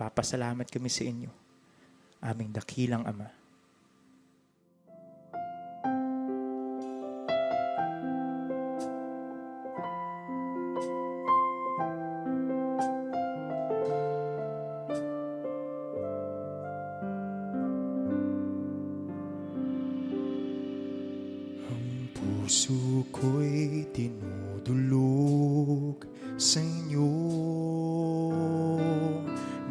nagpapasalamat kami sa inyo, aming dakilang Ama. Puso ko'y tinudulog sa inyo,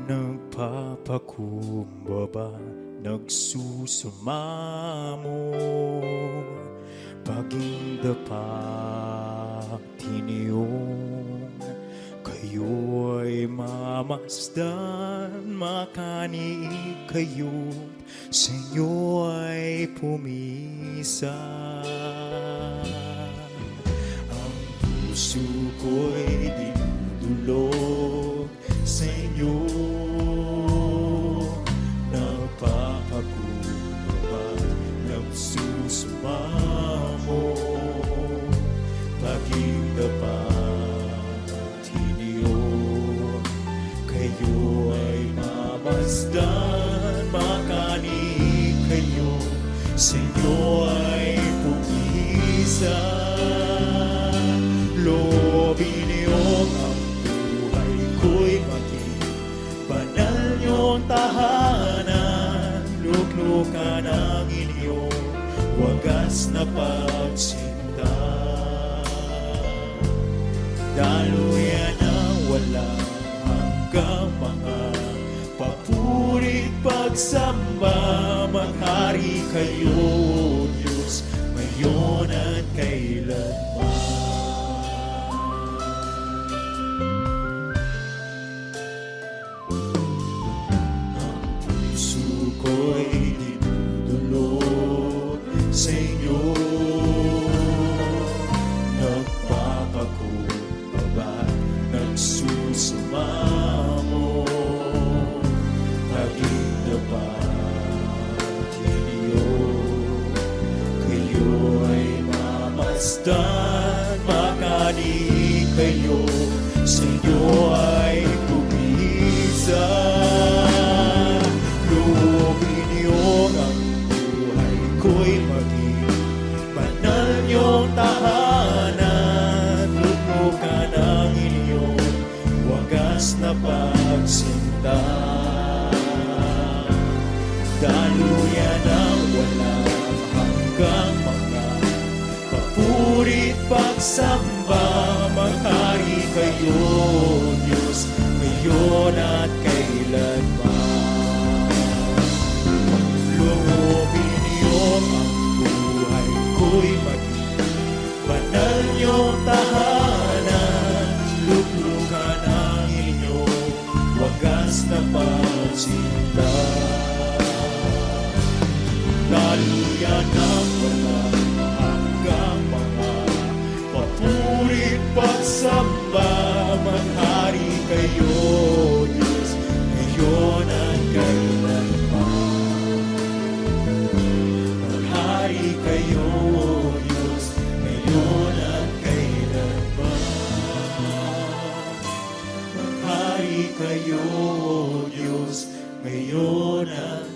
nagpapakumbaba, nagsusumamo, pagingdapak tiniyong kayo'y mamasdan, makaniig kayo't sa inyo ay pumisa. Ang puso ko'y dinudulog sa inyo, nagpapakumbaba, nagsusumamo, pagingdapat tiniyong kayo ay mamasdan, makanig kayo sa inyo ay pumisa. Loobin niyong ang buhay ko'y maging banal niyong tahanan, luklukan ang inyong wagas na pagsinta. Daluyan ang walang hanggang mga papurit pagsamba, maghari kayo, O Diyos, ngayon at kailanman. Ang puso ko'y dinudulog sa inyo, nagpapakumbaba, nagsusumamo, pagingdapat tiniyong kayo ay mamasdan, makanig kayo sa inyo ay pumisa. Loobin niyong ang buhay ko'y maging banal niyong tahanan, luklukan ang inyong wagas na pagsinta. Daluyan ang walang hanggang mga papurit pagsamba, maghari kayo, Diyos, ngayon at kailanman. Loobin niyong ang buhay ko'y maging banal niyong tahanan, luklukan ang inyong wagas na pagsinta. Daluyan ang walang hanggang mga papurit pagsamba, maghari kayo, Diyos, ngayon at kailanman. Maghari kayo, Diyos, ngayon at kailanman. Maghari kayo, Diyos, ngayon at